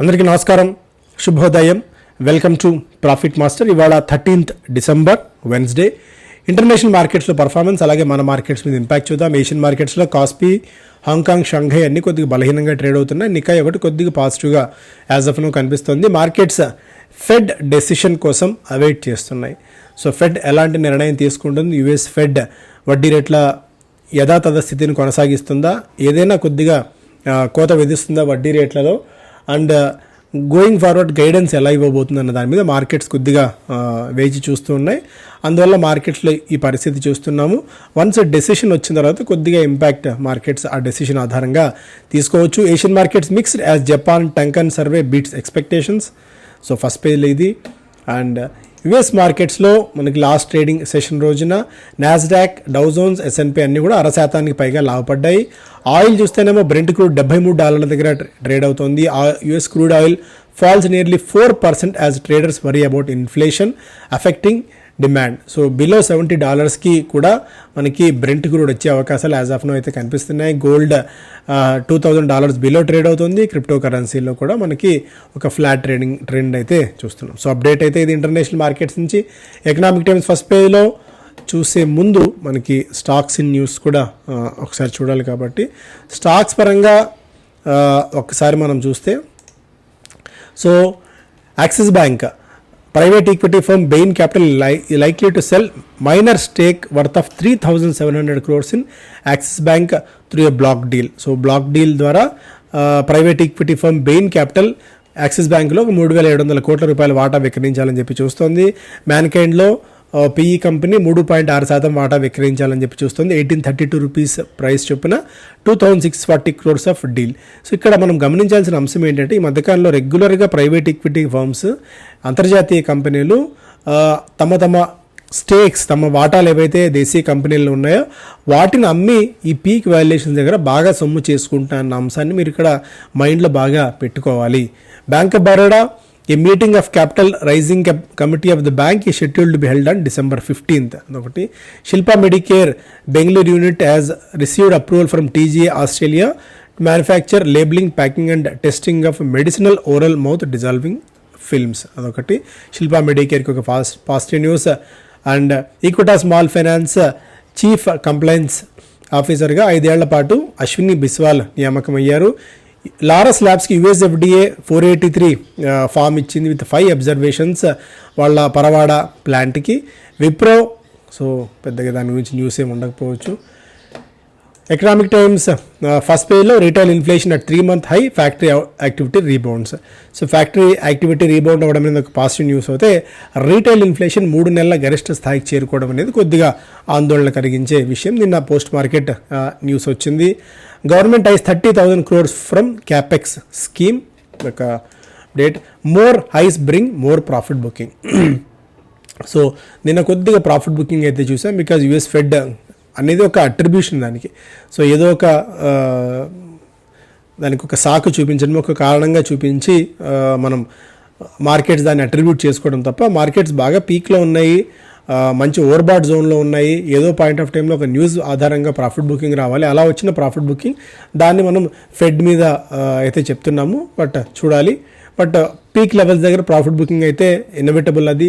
అందరికీ నమస్కారం, శుభోదయం. Welcome to profit master. ఇవాళ 13th డిసెంబర్ వెన్స్డే. ఇంటర్నేషనల్ మార్కెట్స్లో పర్ఫార్మెన్స్, అలాగే మన మార్కెట్స్ మీద ఇంపాక్ట్ చూద్దాం. ఏషియన్ మార్కెట్స్లో కాస్పీ, హాంకాంగ్, షంఘై అన్ని కొద్దిగా బలహీనంగా ట్రేడ్ అవుతున్నాయి. నికాయ్ ఒకటి కొద్దిగా పాజిటివ్గా యాజ్ ఆఫ్ నో కనిపిస్తుంది. మార్కెట్స్ ఫెడ్ డెసిషన్ కోసం అవైట్ చేస్తున్నాయి. సో ఫెడ్ ఎలాంటి నిర్ణయం తీసుకుంటుంది, యుఎస్ ఫెడ్ వడ్డీ రేట్ల యథాతథ స్థితిని కొనసాగిస్తుందా, ఏదైనా కొద్దిగా కోత విధిస్తుందా వడ్డీ రేట్లలో, అండ్ గోయింగ్ ఫార్వర్డ్ గైడెన్స్ ఎలా ఇవ్వబోతుంది అన్న దాని మీద మార్కెట్స్ కొద్దిగా వేచి చూస్తూ ఉన్నాయి. అందువల్ల మార్కెట్స్లో ఈ పరిస్థితి చూస్తున్నాము. వన్స్ డెసిషన్ వచ్చిన తర్వాత కొద్దిగా ఇంపాక్ట్ మార్కెట్స్ ఆ డెసిషన్ ఆధారంగా తీసుకోవచ్చు. Asian markets mixed as Japan tankan survey beats expectations. So first పేజ్లో ఇది. అండ్ యుఎస్ మార్కెట్స్లో మనకి లాస్ట్ ట్రేడింగ్ సెషన్ రోజున నాస్డాక్, డౌ జోన్స్, ఎస్ఎన్పి అన్నీ కూడా 0.5% పైగా లాభపడ్డాయి. ఆయిల్ చూస్తేనేమో బ్రెంట్ క్రూడ్ $73 దగ్గర ట్రేడ్ అవుతోంది. US crude oil falls nearly 4% as traders worry about inflation affecting demand. So below $70కి కూడా మనకి బ్రెంట్ క్రూడ్ వచ్చే అవకాశాలు యాజ్ ఆఫ్ నో అయితే కనిపిస్తున్నాయి. గోల్డ్ $2,000 బిలో ట్రేడ్ అవుతుంది. క్రిప్టో కరెన్సీలో కూడా మనకి ఒక ఫ్లాట్ ట్రెండ్ అయితే చూస్తున్నాం. సో అప్డేట్ అయితే ఇది ఇంటర్నేషనల్ మార్కెట్స్ నుంచి. ఎకనామిక్ టైమ్స్ ఫస్ట్ పేజ్లో చూసే ముందు మనకి స్టాక్స్ ఇన్ న్యూస్ కూడా ఒకసారి చూడాలి. కాబట్టి స్టాక్స్ పరంగా ఒకసారి మనం చూస్తే, so Axis bank private equity firm Bain Capital likely to sell minor stake worth of 3,700 crores in Axis Bank through a block deal. So block deal ద్వారా private equity firm Bain Capital Axis బ్యాంక్లో 3,700 కోట్ల రూపాయల వాటా విక్రయించాలని చెప్పి చూస్తోంది. మ్యాన్కైండ్లో PE company 3.6% వాటా విక్రయించాలని చెప్పి చూస్తుంది. 1832 రూపీస్ ప్రైస్ చొప్పున 2,640 crores ఆఫ్ డీల్. సో ఇక్కడ మనం గమనించాల్సిన అంశం ఏంటంటే, ఈ మధ్యకాలంలో రెగ్యులర్గా ప్రైవేట్ ఈక్విటీ ఫర్మ్స్, అంతర్జాతీయ కంపెనీలు తమ స్టేక్స్, తమ వాటాలు ఏవైతే దేశీయ కంపెనీలు ఉన్నాయో వాటిని అమ్మి ఈ పీక్ వాల్యుయేషన్ దగ్గర బాగా సొమ్ము చేసుకుంటా అన్న అంశాన్ని మీరు ఇక్కడ మైండ్లో బాగా పెట్టుకోవాలి. Bank of Baroda A meeting of capital raising committee of the bank is scheduled to be held on December 15th. అదొకటి. Shilpa Medicare Bengaluru unit has received approval from TGA Australia to manufacture labeling, packing and testing of medicinal oral mouth dissolving films. అదొకటి. Shilpa Medicare కి ఒక positive news. And Equitas small finance chief compliance ఆఫీసర్గా 5 ఏళ్ల పాటు అశ్విని బిస్వాల్ నియామకం అయ్యారు. లారస్ ల్యాబ్స్కి USFDA 483 form ఇచ్చింది విత్ 5 అబ్జర్వేషన్స్ వాళ్ళ పరవాడ ప్లాంట్కి. విప్రో, సో పెద్దగా దాని గురించి న్యూస్ ఏమి ఉండకపోవచ్చు. ఎకనామిక్ టైమ్స్ ఫస్ట్ పేజ్లో retail inflation at 3-month high, factory activity rebounds. So factory activity rebound అవ్వడం అనేది ఒక పాజిటివ్ న్యూస్ అయితే, రీటైల్ ఇన్ఫ్లేషన్ 3 నెలల గరిష్ట స్థాయికి చేరుకోవడం అనేది కొద్దిగా ఆందోళన కలిగించే విషయం. నిన్న పోస్ట్ మార్కెట్ న్యూస్ వచ్చింది. Government eyes 30,000 crores from capex scheme. ఒక date. More highs bring more profit booking. So నిన్న కొద్దిగా ప్రాఫిట్ బుకింగ్ అయితే చూసాం, బికాజ్ యుఎస్ ఫెడ్ అనేది ఒక అట్రిబ్యూషన్ దానికి. సో ఏదో ఒక దానికి ఒక సాకు చూపించడం, ఒక కారణంగా చూపించి మనం మార్కెట్స్ దాన్ని అట్రిబ్యూట్ చేసుకోవడం తప్ప, మార్కెట్స్ బాగా పీక్లో ఉన్నాయి, మంచి ఓవర్బాట్ జోన్లో ఉన్నాయి. ఏదో పాయింట్ ఆఫ్ టైంలో ఒక న్యూస్ ఆధారంగా ప్రాఫిట్ బుకింగ్ రావాలి. అలా వచ్చిన ప్రాఫిట్ బుకింగ్ దాన్ని మనం ఫెడ్ మీద అయితే చెప్తున్నాము. బట్ చూడాలి. బట్ పీక్ లెవెల్స్ దగ్గర ప్రాఫిట్ బుకింగ్ అయితే ఇన్నోవేటబుల్. అది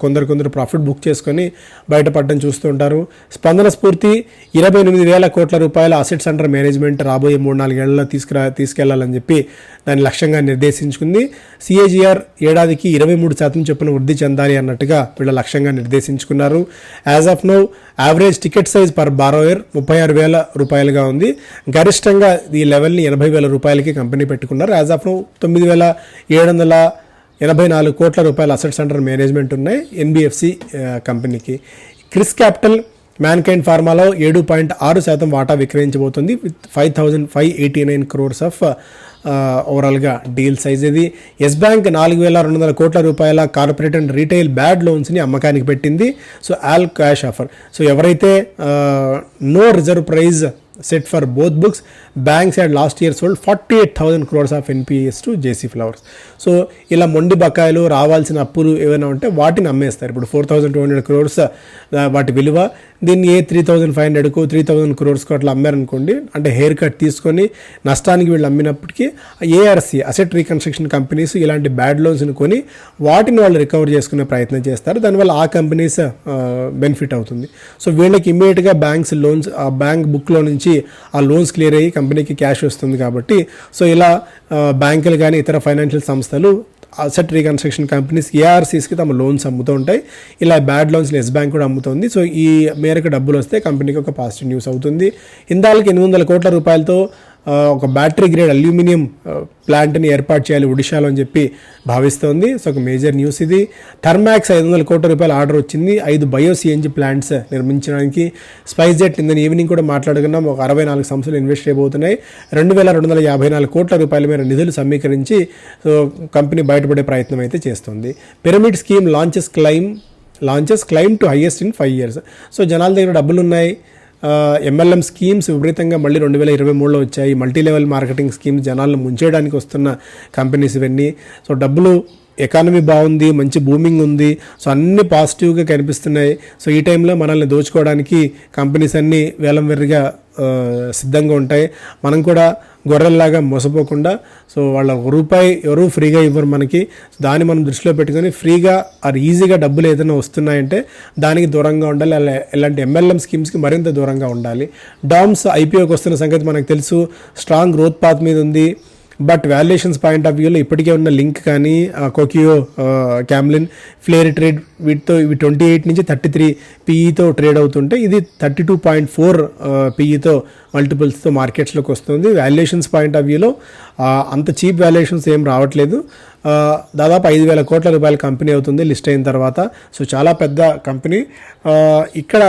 కొందరు ప్రాఫిట్ బుక్ చేసుకొని బయటపడడం చూస్తూ ఉంటారు. స్పందన స్ఫూర్తి 28,000 కోట్ల రూపాయల అసెట్స్ అండర్ మేనేజ్మెంట్ రాబోయే 3-4 ఏళ్లలో తీసుకెళ్లాలని చెప్పి దాన్ని లక్ష్యంగా నిర్దేశించుకుంది. సిఏజిఆర్ ఏడాదికి 23% చొప్పున వృద్ధి చెందాలి అన్నట్టుగా వీళ్ళ లక్ష్యంగా నిర్దేశించుకున్నారు. As of now average ticket size per borrower 36,000 రూపాయలుగా ఉంది. గరిష్టంగా ఈ లెవెల్ని 80,000 రూపాయలకి కంపెనీ పెట్టుకున్నారు. యాజ్ ఆఫ్ నౌ 9,784 కోట్ల రూపాయల అసెట్స్ అండర్ మేనేజ్మెంట్ ఉన్నాయి ఎన్బిఎఫ్సి కంపెనీకి. క్రిస్ క్యాపిటల్ మ్యాన్కైండ్ ఫార్మాలో 7.6% వాటా విక్రయించబోతుంది విత్ 5,589 crores ఆఫ్ ఓవరాల్గా డీల్ సైజ్ ఇది. ఎస్ బ్యాంక్ 4,200 కోట్ల రూపాయల కార్పొరేట్ అండ్ రీటైల్ బ్యాడ్ లోన్స్ని అమ్మకానికి పెట్టింది. So all cash offer. So ఎవరైతే no reserve price set for both books, banks had last year sold 48,000 crores of NPAs to JC Flowers. So ఇలా మొండి బకాయిలు, రావాల్సిన అప్పులు ఏమైనా ఉంటే వాటిని అమ్మేస్తారు. ఇప్పుడు 4,200 crores వాటి విలువ. దీన్ని 3,500కు 3,000 crores అట్లా అమ్మారనుకోండి, అంటే హెయిర్ కట్ తీసుకొని నష్టానికి వీళ్ళు అమ్మినప్పటికీ ఏఆర్సి అసెట్ రీకన్స్ట్రక్షన్ కంపెనీస్ ఇలాంటి బ్యాడ్ లోన్స్ని కొని వాటిని వాళ్ళు రికవర్ చేసుకునే ప్రయత్నం చేస్తారు. దానివల్ల ఆ కంపెనీస్ బెనిఫిట్ అవుతుంది. సో వీళ్ళకి ఇమ్మీడియట్గా బ్యాంక్స్ లోన్స్, ఆ బ్యాంక్ బుక్లో నుంచి ఆ లోన్స్ క్లియర్ అయ్యి కంపెనీకి క్యాష్ వస్తుంది కాబట్టి సో ఇలా బ్యాంకులు కానీ ఇతర ఫైనాన్షియల్ సంస్థలు అసెట్ రీకన్స్ట్రక్షన్ కంపెనీస్ ఏఆర్సీస్కి తమ లోన్స్ అమ్ముతూ ఉంటాయి. ఇలా బ్యాడ్ లోన్స్ ఎస్ బ్యాంక్ కూడా అమ్ముతుంది. సో ఈ మేరకు డబ్బులు వస్తే కంపెనీకి ఒక పాజిటివ్ న్యూస్ అవుతుంది. ఇందాలకి 800 కోట్ల రూపాయలతో ఒక బ్యాటరీ గ్రేడ్ అల్యూమినియం ప్లాంట్ని ఏర్పాటు చేయాలి ఒడిశాలో అని చెప్పి భావిస్తోంది. సో ఒక మేజర్ న్యూస్ ఇది. థర్మాక్స్ 500 కోట్ల రూపాయల ఆర్డర్ వచ్చింది 5 బయో సిఎన్జి ప్లాంట్స్ నిర్మించడానికి. స్పైస్ జెట్ నిన్న ఈవినింగ్ కూడా మాట్లాడుకున్నాం, ఒక 64 సంస్థలు ఇన్వెస్ట్ చేయబోతున్నాయి. 2,254 కోట్ల రూపాయల మేర నిధులు సమీకరించి సో కంపెనీ బయటపడే ప్రయత్నం అయితే చేస్తుంది. Pyramid scheme launches claim to highest in 5 years. So జనాల దగ్గర డబ్బులు ఉన్నాయి. ఎంఎల్ఎం స్కీమ్స్ విపరీతంగా మళ్ళీ 2023లో వచ్చాయి. మల్టీ లెవెల్ మార్కెటింగ్ స్కీమ్స్ జనాలను ముంచేయడానికి వస్తున్న కంపెనీస్ ఇవన్నీ. సో డబ్బులు, ఎకానమీ బాగుంది, మంచి బూమింగ్ ఉంది, సో అన్నీ పాజిటివ్గా కనిపిస్తున్నాయి. సో ఈ టైంలో మనల్ని దోచుకోవడానికి కంపెనీస్ అన్నీ వేలం వెర్రిగా సిద్ధంగా ఉంటాయి. మనం కూడా గొర్రెల్లాగా మోసపోకుండా, సో వాళ్ళ రూపాయి ఎవరు ఫ్రీగా ఇవ్వరు మనకి. దాన్ని మనం దృష్టిలో పెట్టుకొని ఫ్రీగా ఆర్ ఈజీగా డబ్బులు ఏదైనా వస్తున్నాయంటే దానికి దూరంగా ఉండాలి. ఇలాంటి ఎంఎల్ఎం స్కీమ్స్కి మరింత దూరంగా ఉండాలి. డామ్స్ ఐపీఓకి వస్తున్న సంగతి మనకు తెలుసు. స్ట్రాంగ్ గ్రోత్ పాత్ మీద ఉంది. బట్ వాల్యుయేషన్స్ పాయింట్ ఆఫ్ వ్యూలో ఇప్పటికే ఉన్న లింక్ కానీ కోకియో, క్యామ్లిన్, ఫ్లేర్ ట్రేడ్ వీటితో ఇవి 28 నుంచి 33 పీఈతో ట్రేడ్ అవుతుంటే ఇది 32.4 పీఈతో మల్టిపుల్స్తో మార్కెట్స్లోకి వస్తుంది. వాల్యుయేషన్స్ పాయింట్ ఆఫ్ వ్యూలో అంత చీప్ వాల్యుయేషన్స్ ఏం రావట్లేదు. దాదాపు 5,000 కోట్ల రూపాయల కంపెనీ అవుతుంది లిస్ట్ అయిన తర్వాత. సో చాలా పెద్ద కంపెనీ. ఇక్కడ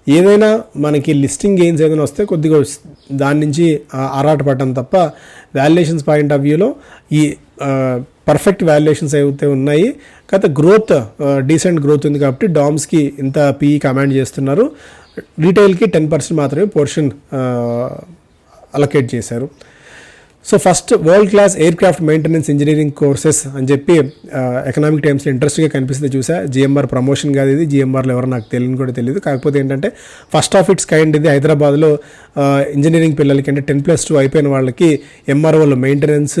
ఏదైనా మనకి లిస్టింగ్ గెయిన్స్ ఏదైనా వస్తే కొద్దిగా దాని నుంచి ఆరాటపడటం తప్ప వాల్యుయేషన్స్ పాయింట్ ఆఫ్ వ్యూలో ఈ పర్ఫెక్ట్ వాల్యుయేషన్స్ అయితే ఉన్నాయి. కాకపోతే గ్రోత్, డీసెంట్ గ్రోత్ ఉంది కాబట్టి డామ్స్కి ఇంత పీఈ కమాండ్ చేస్తున్నారు. రీటైల్కి 10% మాత్రమే పోర్షన్ అలొకేట్ చేశారు. So first world class air craft maintenance engineering courses అని చెప్పి ఎకనామిక్ టైమ్స్లో ఇంట్రెస్ట్గా కనిపిస్తుంది చూసా. జిఎంఆర్ ప్రమోషన్ కాదు ఇది. జిఎంఆర్లో ఎవరో నాకు తెలియని కూడా తెలియదు. కాకపోతే ఏంటంటే ఫస్ట్ ఆఫ్ ఇట్స్ కైండ్ ఇది హైదరాబాద్లో ఇంజనీరింగ్ పిల్లలకి, అంటే 10+2 అయిపోయిన వాళ్ళకి ఎంఆర్ఓలో మెయింటెనెన్స్,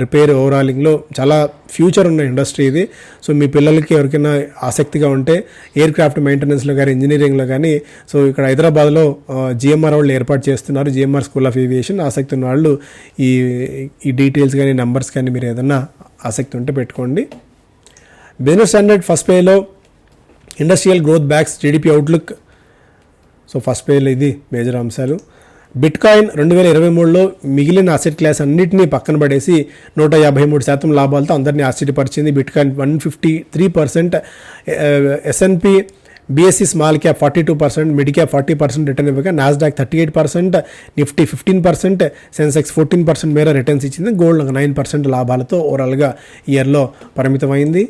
రిపేర్, ఓవరాలింగ్లో చాలా ఫ్యూచర్ ఉన్న ఇండస్ట్రీ ఇది. సో మీ పిల్లలకి ఎవరికైనా ఆసక్తిగా ఉంటే ఎయిర్ క్రాఫ్ట్ మెయింటెనెన్స్లో కానీ ఇంజనీరింగ్లో కానీ సో ఇక్కడ హైదరాబాద్లో జిఎంఆర్ వాళ్ళు ఏర్పాటు చేస్తున్నారు. GMR school of aviation. ఆసక్తి ఉన్న వాళ్ళు ఈ డీటెయిల్స్ కానీ నెంబర్స్ కానీ మీరు ఏదన్నా ఆసక్తి ఉంటే పెట్టుకోండి. బిజినెస్ స్టాండర్డ్ ఫస్ట్ పేలో industrial growth backs GDP outlook. So first పేలో ఇది మేజర్ అంశాలు. బిట్కాయిన్ 2023లో మిగిలిన అసెట్ క్లాస్ అన్నింటినీ పక్కన పడేసి 153% లాభాలతో అందరినీ ఆశ్చర్యపరిచింది. Bitcoin 153%, S&P BSE small cap 42%, mid cap 40% return ఇవ్వగా నాస్డాక్ 38%, నిఫ్టీ 15%, సెన్సెక్స్ 14% మేర రిటర్న్స్ ఇచ్చింది. గోల్డ్ 9% లాభాలతో ఓవరాల్గా ఇయర్లో పరిమితమైంది.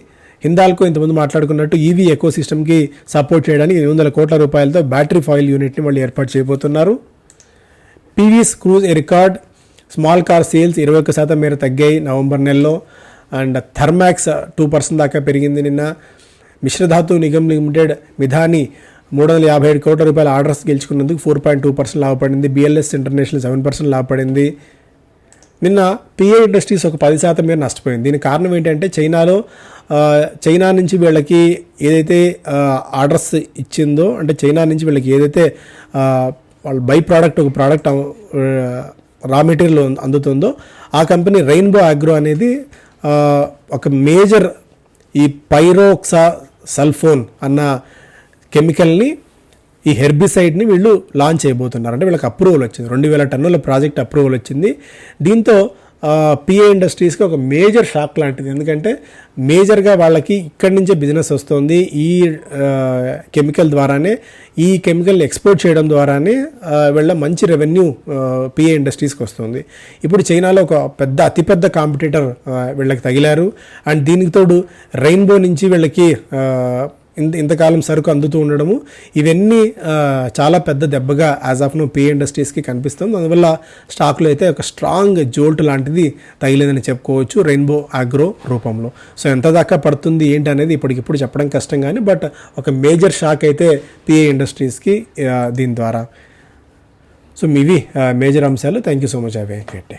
హిందాల్కో ఇంతకుముందు మాట్లాడుకున్నట్టు ఈవీ ఎకో సిస్టమ్కి సపోర్ట్ చేయడానికి 800 కోట్ల రూపాయలతో బ్యాటరీ ఫాయిల్ యూనిట్ని వాళ్ళు ఏర్పాటు చేయబోతున్నారు. పీవీఎస్ క్రూజ్ ఏ రికార్డ్. స్మాల్ కార్ సేల్స్ 21% మేర తగ్గాయి నవంబర్ నెలలో. అండ్ థర్మాక్స్ 2% దాకా పెరిగింది నిన్న. మిశ్రధాతు నిగమ్ లిమిటెడ్ మిధాని 357 కోట్ల రూపాయల ఆర్డర్స్ గెలుచుకున్నందుకు 4.2% లాభపడింది. బిఎల్ఎస్ ఇంటర్నేషనల్ 7% లాభపడింది. నిన్న పిఏ ఇండస్ట్రీస్ ఒక 10% మేర నష్టపోయింది. దీనికి కారణం ఏంటంటే చైనా నుంచి వీళ్ళకి ఏదైతే ఆర్డర్స్ ఇచ్చిందో, అంటే చైనా నుంచి వీళ్ళకి ఏదైతే వాళ్ళ బై ప్రోడక్ట్ ఒక ప్రోడక్ట్ రా మెటీరియల్ అందుతుందో ఆ కంపెనీ రెయిన్బో అగ్రో అనేది ఒక మేజర్ ఈ పైరోక్సా సల్ఫోన్ అన్న కెమికల్ని, ఈ హెర్బిసైడ్ని వీళ్ళు లాంచ్ చేయబోతున్నారు. అంటే వీళ్ళకి అప్రూవల్ వచ్చింది. 2,000 టన్నుల ప్రాజెక్ట్ అప్రూవల్ వచ్చింది. దీంతో పిఏ ఇండస్ట్రీస్కి ఒక మేజర్ షాక్ లాంటిది. ఎందుకంటే మేజర్గా వాళ్ళకి ఇక్కడి నుంచే బిజినెస్ వస్తుంది. ఈ కెమికల్ ద్వారానే, ఈ కెమికల్ ఎక్స్పోర్ట్ చేయడం ద్వారానే వీళ్ళ మంచి రెవెన్యూ పిఏ ఇండస్ట్రీస్కి వస్తుంది. ఇప్పుడు చైనాలో ఒక అతిపెద్ద కాంపిటీటర్ వీళ్ళకి తగిలారు. అండ్ దీనికి తోడు రెయిన్బో నుంచి వీళ్ళకి ఇంతకాలం సరుకు అందుతూ ఉండడము ఇవన్నీ చాలా పెద్ద దెబ్బగా యాజ్ ఆఫ్ నో పీ ఇండస్ట్రీస్కి కనిపిస్తుంది. అందువల్ల స్టాక్లో అయితే ఒక స్ట్రాంగ్ జోల్ట్ లాంటిది తగిలేదని చెప్పుకోవచ్చు రెయిన్బో అగ్రో రూపంలో. సో ఎంత దాకా పడుతుంది ఏంటి అనేది ఇప్పటికిప్పుడు చెప్పడం కష్టం, కానీ బట్ ఒక మేజర్ షాక్ అయితే పిఏ ఇండస్ట్రీస్కి దీని ద్వారా. సో మీవి మేజర్ అంశాలు. Thank you so much. Have a great day.